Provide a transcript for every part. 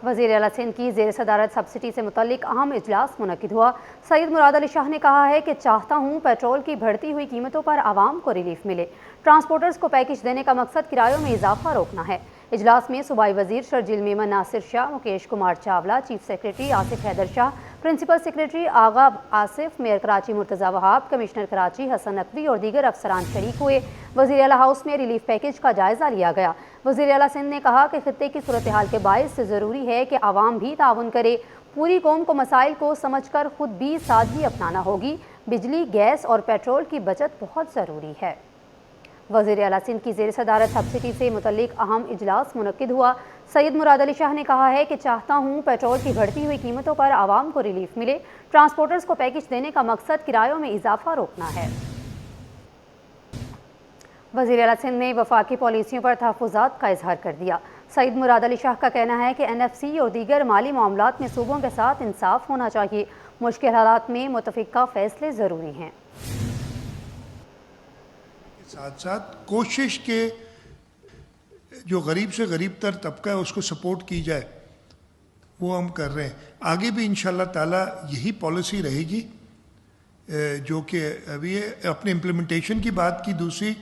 वज़ीर आला सिंध की ज़ेर सदारत सब्सिडी से मुतल्लिक अहम इजलास मुनक्किद हुआ। सईद मुराद अली शाह ने कहा है कि चाहता हूँ पेट्रोल की बढ़ती हुई कीमतों पर आवाम को रिलीफ मिले। ट्रांसपोर्टर्स को पैकेज देने का मकसद किरायों में इजाफा रोकना है। इजलास में सूबाई वज़ीर Sharjeel Memon Nasir Shah, Mukesh Kumar Chawla, chief secretary Asif Haider Shah, principal secretary Agha Asif, mayor Karachi Murtaza Wahab, commissioner Karachi Hasan Naqvi और दीगर अफसरान शरीक हुए। वज़ीर आला हाउस में रिलीफ पैकेज का जायज़ा लिया गया। वज़ीर आला सिंध ने कहा कि खित्ते की सूरत हाल के बायस ज़रूरी है कि आवाम भी ताउन करे। पूरी कौम को मसाइल को समझ कर खुद भी सादगी अपनाना होगी। बिजली, गैस और पेट्रोल की बचत बहुत ज़रूरी है। वज़ीर आला सिंध की ज़ेर सदारत सब्सिडी से मुतल्लिक अहम इजलास मुनक्किद हुआ। सईद मुराद अली शाह ने कहा है कि चाहता हूँ पेट्रोल की बढ़ती हुई कीमतों पर आवाम को रिलीफ मिले। ट्रांसपोर्टर्स को पैकेज देने का मकसद किरायों में इजाफा रोकना है। वज़ीर आला सिंध ने वफाकी पॉलिसियों पर तहफ़्फ़ुज़ात का इजहार कर दिया। सईद मुराद अली शाह का कहना है कि NFC और दीगर माली मामलात में सूबों के साथ इंसाफ होना चाहिए। मुश्किल हालात में मुतफ़िक़ा फ़ैसले ज़रूरी हैं। साथ साथ कोशिश के जो गरीब से गरीब तर तबका है उसको सपोर्ट की जाए, वो हम कर रहे हैं। आगे भी इंशाल्लाह ताला यही पॉलिसी रहेगी जो कि अभी अपने इम्प्लीमेंटेशन की बात की। दूसरी,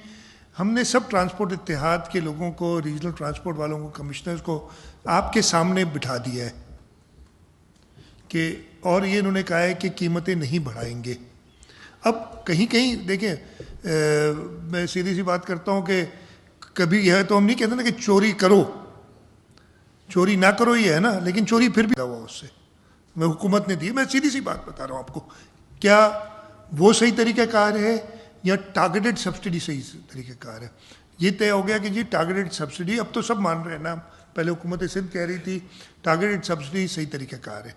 हमने सब ट्रांसपोर्ट इत्तेहाद के लोगों को, रीजनल ट्रांसपोर्ट वालों को, कमिश्नर्स को आपके सामने बिठा दिया है कि, और ये इन्होंने कहा है कि कीमतें नहीं बढ़ाएंगे। अब कहीं कहीं देखें, मैं सीधी सी बात करता हूँ कि कभी यह तो हम नहीं कहते ना कि चोरी करो, चोरी ना करो ये है ना, लेकिन चोरी फिर भी हुआ उससे, मैं हुकूमत ने दी। मैं सीधी सी बात बता रहा हूँ आपको, क्या वो सही तरीक़ाकार है या टारगेटेड सब्सिडी सही तरीक़ाकार है? ये तय हो गया कि जी टारगेटेड सब्सिडी, अब तो सब मान रहे हैं ना, पहले हुकूमत सिंध कह रही थी टारगेटेड सब्सिडी सही तरीक़ाकार है।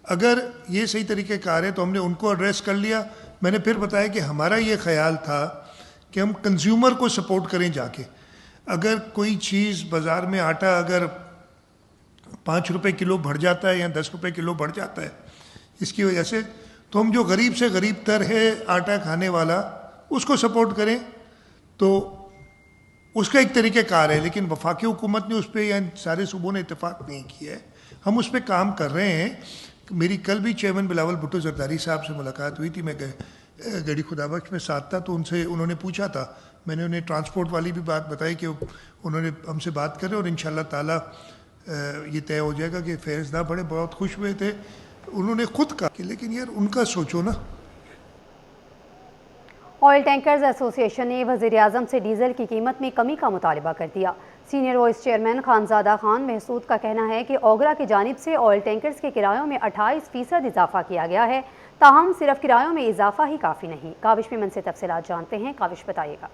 अगर ये सही तरीक़ाकार है तो हमने उनको एड्रेस कर लिया। मैंने फिर बताया कि हमारा ये ख्याल था कि हम कंज्यूमर को सपोर्ट करें जाके। अगर कोई चीज़ बाज़ार में, आटा अगर 5 रुपए किलो बढ़ जाता है या 10 रुपए किलो बढ़ जाता है इसकी वजह से, तो हम जो गरीब से गरीब तर है आटा खाने वाला उसको सपोर्ट करें, तो उसका एक तरीक़ाकार है। लेकिन वफाकी हुकूमत ने उस पर या सारे सूबों ने इत्तेफाक नहीं किया है। हम उस पर काम कर रहे हैं। मेरी कल भी चेयरमैन बिलावल भुट्टो जरदारी साहब से मुलाकात हुई थी। मैं गढ़ी खुदाबख्श में साथ था, तो उन्होंने पूछा था, मैंने उन्हें ट्रांसपोर्ट वाली भी बात बताई कि उन्होंने हमसे बात करें और इंशाल्लाह ताला ये तय हो जाएगा कि फैज़ ना बढ़े। बहुत खुश हुए थे। उन्होंने खुद कहा कि लेकिन यार उनका सोचो ना। ऑयल टैंकर्स एसोसिएशन ने वज़ीर आज़म से डीजल की कीमत में कमी का मुतालबा कर दिया। Senior vice chairman Khanzada Khan Mehsud का कहना है कि ओगरा की जानिब से ऑयल टैंकर्स के किरायों में 28% इजाफा किया गया है। ताहम सिर्फ किरायों में इजाफा ही काफ़ी नहीं। काविश मेमन से तफसीलात जानते हैं। काविश बताइएगा।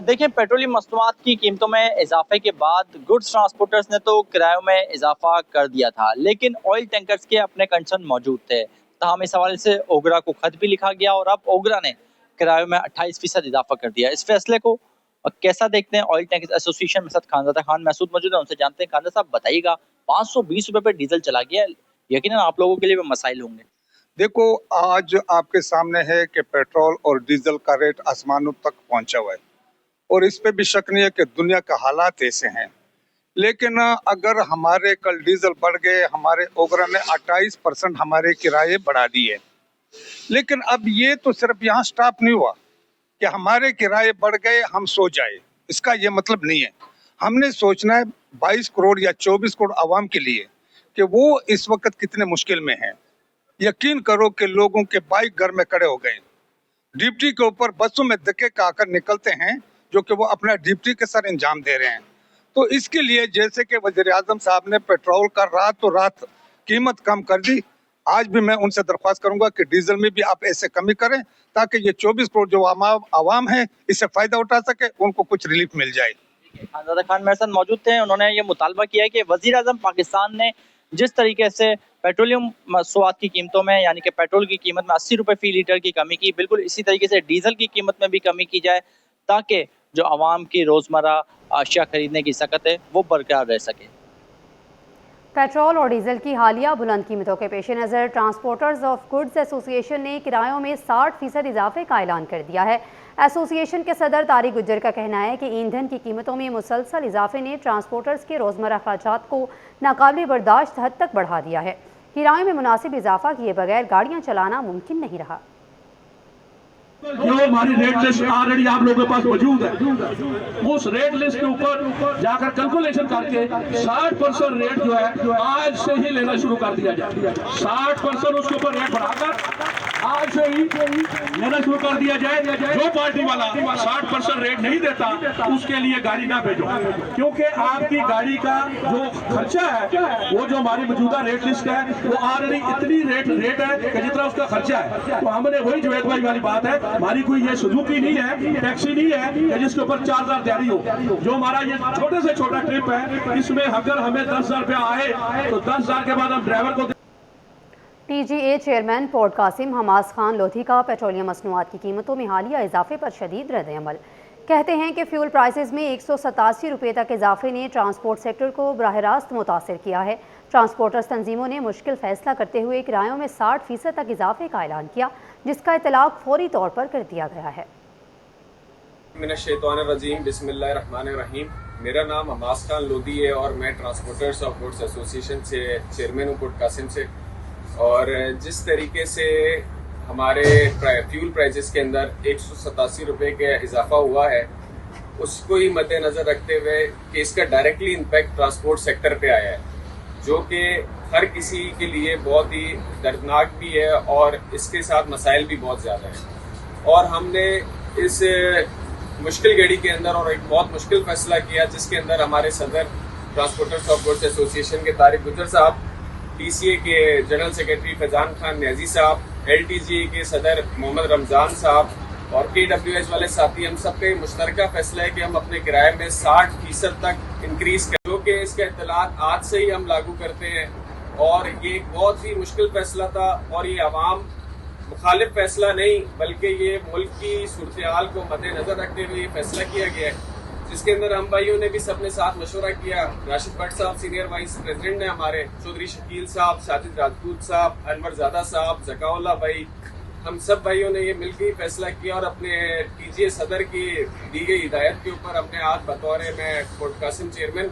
देखिए, पेट्रोलियम मसनूआत की कीमतों में इजाफे के बाद गुड्स ट्रांसपोर्टर्स ने तो किरायों में इजाफा कर दिया था, लेकिन ऑयल टैंकर्स के अपने कंसर्न मौजूद थे। ताहम इस हवाले से ओगरा को खत भी लिखा गया और अब ओगरा ने किरायों में 28% इजाफा कर दिया। इस फैसले को कैसा देखते हैं? ऑयल टैंकर्स एसोसिएशन में साथ खानजादा खान महसूद मौजूद है, उनसे जानते हैं। खानजादा साहब बताइएगा, 520 रुपए पे डीजल चला गया, यकीनन आप लोगों के लिए भी मसाइल होंगे। देखो, आज आपके सामने है कि पेट्रोल और डीजल का रेट आसमानों तक पहुंचा हुआ है और इस पे भी शक नहीं है कि दुनिया का हालात ऐसे हैं। लेकिन अगर हमारे कल डीजल बढ़ गए, हमारे ओगरा ने 28% हमारे किराए बढ़ा दिए, लेकिन अब ये तो सिर्फ यहाँ स्टॉप नहीं हुआ कि हमारे किराए बढ़ गए हम सो जाए। इसका ये मतलब नहीं है। हमने सोचना है 22 करोड़ या 24 करोड़ आवाम के लिए कि वो इस वक्त कितने मुश्किल में हैं। यकीन करो कि लोगों के बाइक घर में खड़े हो गए, ड्यूटी के ऊपर बसों में धक्के खाकर निकलते हैं जो कि वो अपना ड्यूटी के सर इंजाम दे रहे हैं। तो इसके लिए जैसे कि वज़ीर आज़म साहब ने पेट्रोल का रातों रात कीमत कम कर दी, आज भी मैं उनसे दरख्वास्त करूंगा कि डीजल में भी आप ऐसे कमी करें ताकि ये 24 करोड़ जो आवाम है इससे फायदा उठा सके, उनको कुछ रिलीफ मिल जाए। खानजादा खान मेरे साथ मौजूद थे। उन्होंने ये मुतालबा किया है कि वज़ीर आज़म पाकिस्तान ने जिस तरीके से पेट्रोलियम मसनूआत की कीमतों में, यानी कि पेट्रोल की कीमत में 80 रुपए फी लीटर की कमी की, बिल्कुल इसी तरीके से डीजल की कीमत में भी कमी की जाए ताकि जो आवाम की रोज़मर्रा अशिया खरीदने की सकत है वो बरकरार रह सके। पेट्रोल और डीजल की हालिया बुलंद कीमतों के पेश नज़र ट्रांसपोर्टर्स ऑफ गुड्स एसोसिएशन ने किरायों में 60% इजाफे का ऐलान कर दिया है। ایسوسی ایشن کے صدر طارق گجر کا کہنا ہے کہ ایندھن کی قیمتوں میں مسلسل اضافے نے ٹرانسپورٹرز کے روزمرہ اخراجات کو ناقابل برداشت حد تک بڑھا دیا ہے۔ کرایوں میں مناسب اضافہ کیے بغیر گاڑیاں چلانا ممکن نہیں رہا۔ جو ہماری ریٹ لسٹ آلریڈی آپ لوگوں کے پاس موجود ہے، اس ریٹ لسٹ کے اوپر جا کر کیلکولیشن کر کے 60% ریٹ جو ہے آج سے ہی لینا شروع کر دیا جائے، 60% اس کے اوپر ریٹ بڑھا کر آج سے ہی لینا شروع کر دیا جائے۔ جو پارٹی والا 60% ریٹ نہیں دیتا اس کے لیے گاڑی نہ بھیجو، کیونکہ آپ کی گاڑی کا جو خرچہ ہے وہ جو ہماری موجودہ ریٹ لسٹ ہے وہ آلریڈی اتنی ریٹ ہے کہ جتنا اس کا خرچہ ہے۔ تو ہم نے وہی جوید بھائی والی بات ہے، ہماری کوئی یہ سوزوکی نہیں ہے، ٹیکسی نہیں ہے کہ جس کے اوپر 4000 تیاری ہو۔ جو ہمارا یہ چھوٹے سے چھوٹا ٹرپ ہے اس میں اگر ہمیں 10,000 روپیہ آئے تو 10,000 کے بعد ہم ڈرائیور کو T G A chairman port Qasim Hammas Khan Lodhi کا پیٹرولیم مصنوعات کی قیمتوں میں حالیہ اضافے پر شدید رد عمل۔ کہتے ہیں کہ فیول پرائسز میں 187 روپے تک اضافے نے ٹرانسپورٹ سیکٹر کو براہ راست متاثر کیا ہے۔ ٹرانسپورٹرز تنظیموں نے مشکل فیصلہ کرتے ہوئے کرایوں میں 60% تک اضافے کا اعلان کیا، جس کا اطلاق فوری طور پر کر دیا گیا ہے۔ من الشیطان الرجیم، بسم اللہ الرحمن الرحیم۔ میرا نام حماس خان لودھی ہے اور میں ٹرانسپورٹرز آف گوڈس ایسوسی ایشن سے چیئرمین ہوں پورٹ قاسم سے۔ اور جس طریقے سے ہمارے فیول پرائزز کے اندر 187 روپے کا اضافہ ہوا ہے، اس کو ہی مد نظر رکھتے ہوئے کہ اس کا ڈائریکٹلی امپیکٹ ٹرانسپورٹ سیکٹر پہ آیا ہے، جو کہ ہر کسی کے لیے بہت ہی دردناک بھی ہے اور اس کے ساتھ مسائل بھی بہت زیادہ ہیں۔ اور ہم نے اس مشکل گھڑی کے اندر اور ایک بہت مشکل فیصلہ کیا، جس کے اندر ہمارے صدر ٹرانسپورٹرز آف گوڈس ایسوسی ایشن کے طارق گجر صاحب، ٹی سی اے کے جنرل سیکرٹری فیضان خان نیازی صاحب، ایل ٹی جی اے کے صدر محمد رمضان صاحب اور کے ڈبلیو ایس والے ساتھی، ہم سب کا مشترکہ فیصلہ ہے کہ ہم اپنے کرائے میں 60% تک انکریز کریں، جو کہ اس کا اطلاق آج سے ہی ہم لاگو کرتے ہیں۔ اور یہ ایک بہت ہی مشکل فیصلہ تھا اور یہ عوام مخالف فیصلہ نہیں بلکہ یہ ملک کی صورتحال کو مد نظر رکھتے ہوئے یہ فیصلہ کیا گیا ہے، جس کے اندر ہم بھائیوں نے بھی سب نے ساتھ مشورہ کیا۔ راشد بٹ صاحب سینئر وائس پریزیڈنٹ ہیں ہمارے، چودھری شکیل صاحب، ساجد راجپوت صاحب، انور زادہ صاحب، ذکاء اللہ بھائی، ہم سب بھائیوں نے یہ مل کے فیصلہ کیا اور اپنے ٹی جی اے صدر کی دی گئی ہدایت کے اوپر اپنے آج بطور میں پورٹ قاسم چیئرمین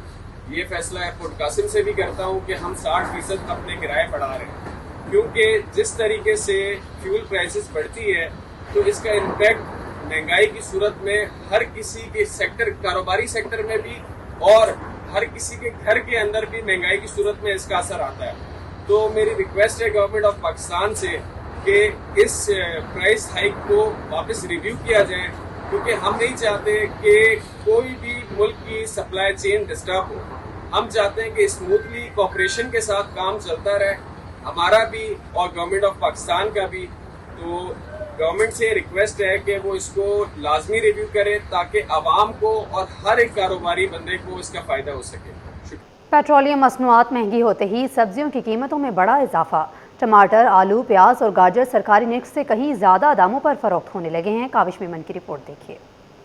یہ فیصلہ ہے پورٹ قاسم سے بھی کرتا ہوں کہ ہم 60% اپنے کرائے بڑھا رہے ہیں، کیونکہ جس طریقے سے فیول پرائسز بڑھتی ہے تو اس کا امپیکٹ مہنگائی کی صورت میں ہر کسی کے سیکٹر، کاروباری سیکٹر میں بھی اور ہر کسی کے گھر کے اندر بھی مہنگائی کی صورت میں اس کا اثر آتا ہے۔ تو میری ریکویسٹ ہے گورنمنٹ آف پاکستان سے کہ اس پرائس ہائیک کو واپس ریویو کیا جائے، کیونکہ ہم نہیں چاہتے کہ کوئی بھی ملک کی سپلائی چین ڈسٹرب ہو۔ ہم چاہتے ہیں کہ اسموتھلی کوآپریشن کے ساتھ کام چلتا رہے، ہمارا بھی اور گورنمنٹ آف پاکستان کا بھی۔ تو گورنمنٹ سے ریکویسٹ ہے کہ وہ اس کو لازمی ریویو کرے تاکہ عوام کو اور ہر ایک کاروباری بندے کو اس کا فائدہ ہو سکے۔ پیٹرولیم مصنوعات مہنگی ہوتے ہی سبزیوں کی قیمتوں میں بڑا اضافہ۔ ٹماٹر، آلو، پیاز اور گاجر سرکاری نرخ سے کہیں زیادہ داموں پر فروخت ہونے لگے ہیں۔ کاوش میمن کی رپورٹ دیکھیے۔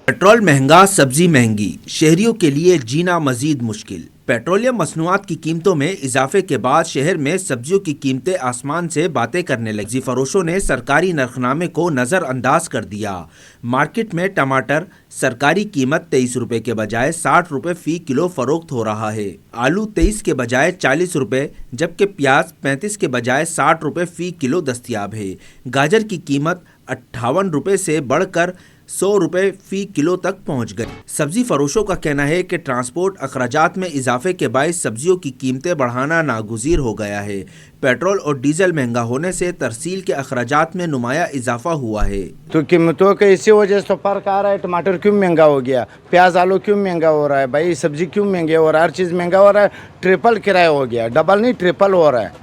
پیٹرول مہنگا، سبزی مہنگی، شہریوں کے لیے جینا مزید مشکل۔ پیٹرولیم مصنوعات کی قیمتوں میں اضافے کے بعد شہر میں سبزیوں کی قیمتیں آسمان سے باتیں کرنے لگی۔ سبزی فروشوں نے سرکاری نرخنامے کو نظر انداز کر دیا۔ مارکیٹ میں ٹماٹر سرکاری قیمت 23 روپے کے بجائے 60 روپے فی کلو فروخت ہو رہا ہے۔ آلو 23 کے بجائے 40 روپے، جبکہ پیاز 35 کے بجائے 60 روپے فی کلو دستیاب ہے۔ گاجر کی قیمت 58 روپے سے بڑھ کر 100 روپے فی کلو تک پہنچ گئی۔ سبزی فروشوں کا کہنا ہے کہ ٹرانسپورٹ اخراجات میں اضافے کے باعث سبزیوں کی قیمتیں بڑھانا ناگزیر ہو گیا ہے۔ پیٹرول اور ڈیزل مہنگا ہونے سے ترسیل کے اخراجات میں نمایاں اضافہ ہوا ہے۔ تو قیمتوں کے اسی وجہ سے فرق آ رہا ہے۔ ٹماٹر کیوں مہنگا ہو گیا، پیاز آلو کیوں مہنگا ہو رہا ہے، بھائی سبزی کیوں مہنگی ہو رہا ہے، ہر چیز مہنگا ہو رہا ہے۔ ٹرپل کرایہ ہو گیا، ڈبل نہیں ٹرپل ہو رہا ہے۔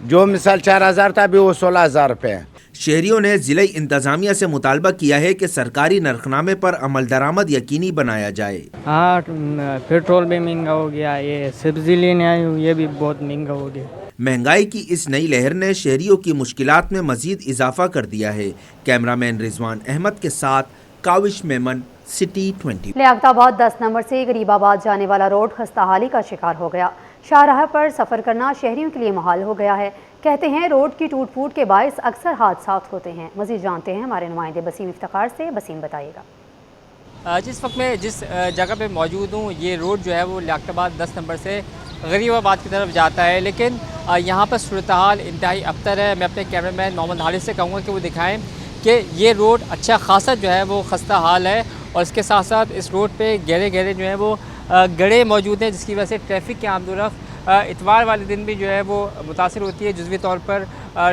جو مثال 4000 تھا ابھی وہ 16000 روپے ہے۔ شہریوں نے ضلعی انتظامیہ سے مطالبہ کیا ہے کہ سرکاری نرخنامے پر عمل درآمد یقینی بنایا جائے۔ ہاں، پیٹرول بھی مہنگا ہو گیا، یہ سبزی لینے آئی ہوں یہ بھی بہت مہنگا ہو گیا۔ مہنگائی کی اس نئی لہر نے شہریوں کی مشکلات میں مزید اضافہ کر دیا ہے۔ کیمرہ مین رضوان احمد کے ساتھ کاوش میمن، سٹی 20۔ لیاقت آباد 10 نمبر سے غریب آباد جانے والا روڈ خستہ حالی کا شکار ہو گیا۔ شاہراہ پر سفر کرنا شہریوں کے لیے محال ہو گیا ہے۔ कहते हैं रोड की टूट फूट के बायस अक्सर हादसात होते हैं। मज़ीद जानते हैं हमारे नुमाइंदे बसीम इफ्तिखार से। बसीम बताइएगा। जिस वक्त मैं जिस जगह पे मौजूद हूँ, ये रोड जो है वो लियाकताबाद 10 नंबर से गरीबाबाद की तरफ जाता है, लेकिन यहाँ पर सूरत हाल इंतहाई अबतर है। मैं अपने कैमरामैन मोहम्मद हारिस से कहूँगा कि वो दिखाएं कि ये रोड अच्छा खासा जो है वो खस्ता हाल है, और इसके साथ साथ इस रोड पे गहरे गहरे जो है वो गड्ढे मौजूद हैं, जिसकी वजह से ट्रैफिक के आमदोरफ्त इतवार वाले दिन भी जो है वो मुतासिर होती है। जुज़वी तौर पर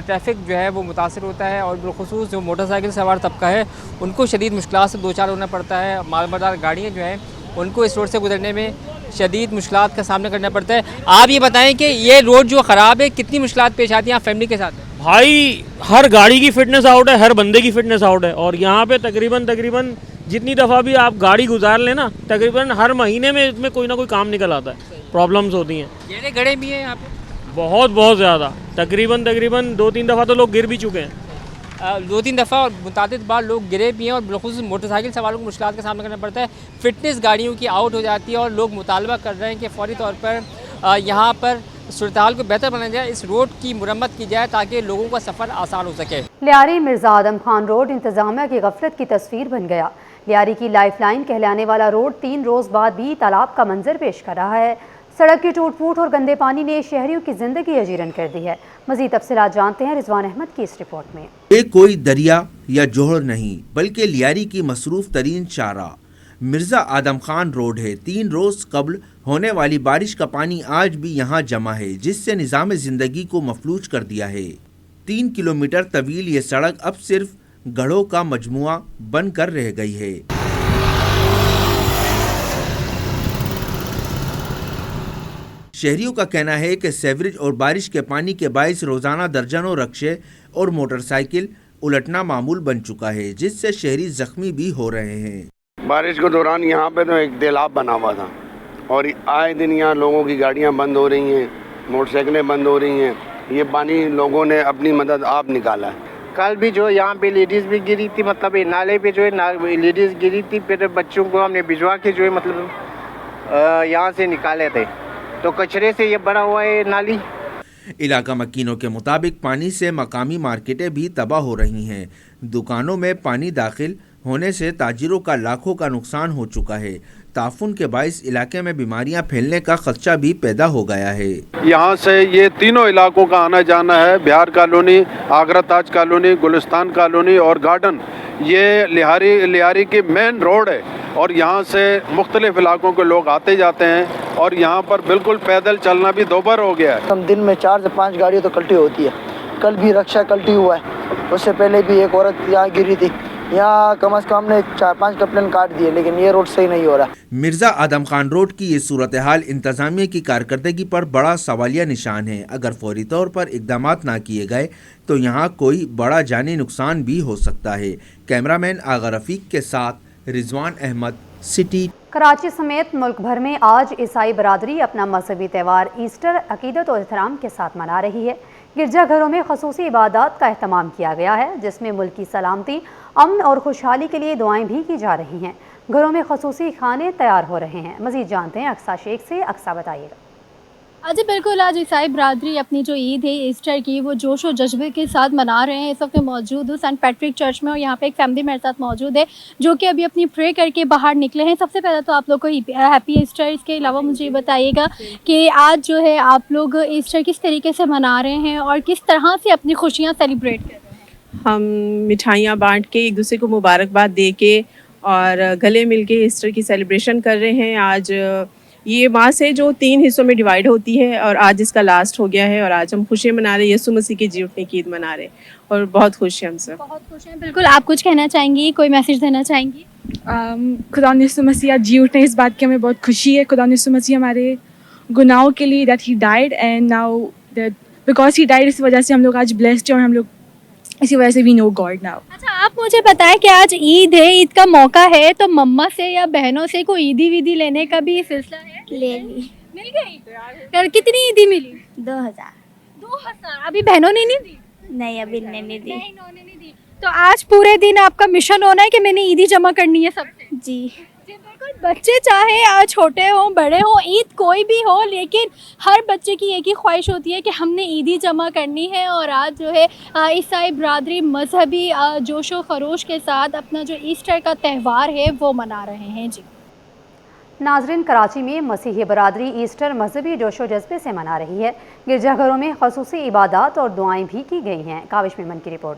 ट्रैफिक जो है वो मुतासिर होता है, और बिलखुसूस जो मोटरसाइकिल सवार तबका है उनको शदीद मुश्किलात से दो चार होना पड़ता है। मालबरदार गाड़ियाँ जो हैं उनको इस रोड से गुजरने में शदीद मुश्किलात का सामना करना पड़ता है। आप ये बताएं कि ये रोड जो ख़राब है कितनी मुश्किलात पेश आती हैं आप फैमिली के साथ? भाई हर गाड़ी की फिटनेस आउट है, हर बंदे की फिटनेस आउट है, और यहाँ पे तकरीबन जितनी दफ़ा भी आप गाड़ी गुजार लेना तकरीबन हर महीने में इसमें कोई ना कोई काम निकल आता है, प्रॉब्लम्स होती हैं। गहरे गड्ढे भी हैं यहाँ पे बहुत ज़्यादा, तकरीबन 2-3 दफ़ा तो लोग गिर भी चुके हैं। 2-3 दफ़ा और मुतादिद बार लोग गिरे भी हैं, और बिलखुसूस मोटरसाइकिल सवारों को मुश्किलात का सामना करना पड़ता है। फिटनेस गाड़ियों की आउट हो जाती है, और लोग मुतालबा कर रहे हैं कि फौरी तौर पर यहाँ पर सूरत हाल को बेहतर बनाया जाए, इस रोड की मुरम्मत की जाए ताकि लोगों का सफ़र आसान हो सके। लियारी मिर्ज़ा आदम खान रोड इंतज़ामिया की गफलत की तस्वीर बन गया। लियारी की लाइफ लाइन कहलाने वाला रोड 3 रोज़ बाद भी तालाब का मंजर पेश कर रहा है। सड़क की टूट फूट और गंदे पानी ने शहरियों की जिंदगी अजीरन कर दी है। मज़ीद तफसीलात जानते हैं रिजवान अहमद की इस रिपोर्ट में। ये कोई दरिया या जोहर नहीं बल्कि लियारी की मसरूफ तरीन शारा मिर्ज़ा आदम खान रोड है। 3 रोज़ कबल होने वाली बारिश का पानी आज भी यहाँ जमा है, जिससे निज़ाम ज़िंदगी को मफलूज कर दिया है। 3 किलोमीटर तवील ये सड़क अब सिर्फ गढ़ों का मजमुआ बन कर रह गई है। शहरियों का कहना है कि सीवरेज और बारिश के पानी के बायस रोज़ाना दर्जनों रक्शे और मोटरसाइकिल उलटना मामूल बन चुका है, जिससे शहरी जख्मी भी हो रहे हैं। बारिश के दौरान यहाँ पे तो एक तालाब बना हुआ था, और आए दिन यहाँ लोगों की गाड़ियाँ बंद हो रही हैं, मोटरसाइकिलें बंद हो रही हैं। ये पानी लोगों ने अपनी मदद आप निकाला है। कल भी जो यहाँ पे लेडीज़ भी गिरी थी, मतलब नाले पे जो है लेडीज़ गिरी थी, फिर बच्चों को हमने भिजवा के जो है मतलब यहाँ से निकाले थे, तो कचरे से ये बना हुआ है नाली। इलाका मकीनों के मुताबिक पानी से मकामी मार्केटें भी तबाह हो रही हैं। दुकानों में पानी दाखिल होने से ताजिरों का लाखों का नुकसान हो चुका है। ताफुन के बाइस इलाके में बीमारियां फैलने का खदशा भी पैदा हो गया है। यहाँ से ये तीनों इलाकों का आना जाना है, बिहार कॉलोनी, आगरा ताज कॉलोनी, गुलिस्तान कॉलोनी और गार्डन। ये लियारी की मेन रोड है, और यहाँ से मुख्तलिफ इलाकों के लोग आते जाते हैं, और यहाँ पर बिल्कुल पैदल चलना भी दोबार हो गया है। हम दिन में 4 से 5 गाड़ियाँ तो कल्टी होती है। कल भी रक्षा कल्टी हुआ है, उससे पहले भी एक औरत यहाँ गिरी थी। यहाँ कम से कम हमने 4-5 कप्लन काट दिए, लेकिन ये रोड सही नहीं हो रहा। मिर्ज़ा आदम खान रोड की ये सूरत हाल इंतज़ामिया की कारकर्दगी पर बड़ा सवालिया निशान है। अगर फौरी तौर पर इकदाम ना किए गए तो यहाँ कोई बड़ा जानी नुकसान भी हो सकता है। कैमरामैन आगा रफीक के साथ रिजवान अहमद, सिटी। कराची समेत मुल्क भर में आज ईसाई बरादरी अपना मजहबी त्यौहार ईस्टर अकीदत और एहतराम के साथ मना रही है। गिरजाघरों में खसूसी इबादत का अहतमाम किया गया है, जिसमें मुल्क की सलामती, अमन और खुशहाली के लिए दुआएं भी की जा रही हैं। घरों में खसूसी खाने तैयार हो रहे हैं। मज़ीद जानते हैं अक्सा शेख से। अक्सा बताइएगा। जी बिल्कुल, आज ईसाई बरादरी अपनी जो ईद है ईस्टर की वो जोश और जज्बे के साथ मना रहे हैं। इस वक्त मैं मौजूद हूँ सेंट पैट्रिक चर्च में, और यहाँ पे एक फैमिली मेरे साथ मौजूद है जो कि अभी अपनी प्रे करके बाहर निकले हैं। सबसे पहले तो आप लोग को हैप्पी ईस्टर। इसके अलावा मुझे ये बताइएगा कि आज जो है आप लोग ईस्टर किस तरीके से मना रहे हैं और किस तरह से अपनी खुशियाँ सेलिब्रेट कर रहे हैं? हम मिठाइयाँ बाँट के एक दूसरे को मुबारकबाद दे के और गले मिल के ईस्टर की सेलिब्रेशन कर रहे हैं। आज ये मास है जो 3 हिस्सों में डिवाइड होती है, और आज इसका लास्ट हो गया है, और आज हम खुशियाँ मना रहे हैं, यीशु मसीह के जी उठने की ईद मना रहे हैं, और बहुत खुश हैं हम सब। बहुत खुश हैं। बिल्कुल, आप कुछ कहना चाहेंगी, कोई मैसेज देना चाहेंगी? खुदा यीशु मसीह आज जी उठने, इस बात की हमें बहुत खुशी है। खुदा यीशु मसीह हमारे गुनाहों के लिए that he died, and now that because he died, इस वजह से हम लोग आज ब्लेस्ड हैं, और हम लोग इसी वजह से वी नो गॉड नाउ। अच्छा, आप मुझे बताएं कि आज ईद है, ईद का मौका है, तो मम्मा से या बहनों से कोई ईदी वीदी लेने का भी सिलसिला है? ले ली। मिल गई? कितनी ईदी मिली? 2000। 2000? अभी बहनों ने नहीं दी? नहीं, अभी नहीं दी। इन्होंने नहीं दी। तो आज पूरे दिन आपका मिशन होना है कि मैंने ईदी जमा करनी है सबसे। जी। जी बिल्कुल, बच्चे चाहे छोटे हों बड़े हों, ईद कोई भी हो, लेकिन हर बच्चे की एक ही ख्वाहिश होती है कि हमने ईदी जमा करनी है। और आज जो है ईसाई बरादरी मजहबी जोशो खरोश के साथ अपना जो ईस्टर का त्यौहार है वो मना रहे हैं। जी नाजरीन, कराची में मसीही बरादरी ईस्टर मजहबी जोशो जज्बे से मना रही है। गिरजाघरों में खसूसी इबादत और दुआएं भी की गई हैं। काविश मेमन की रिपोर्ट।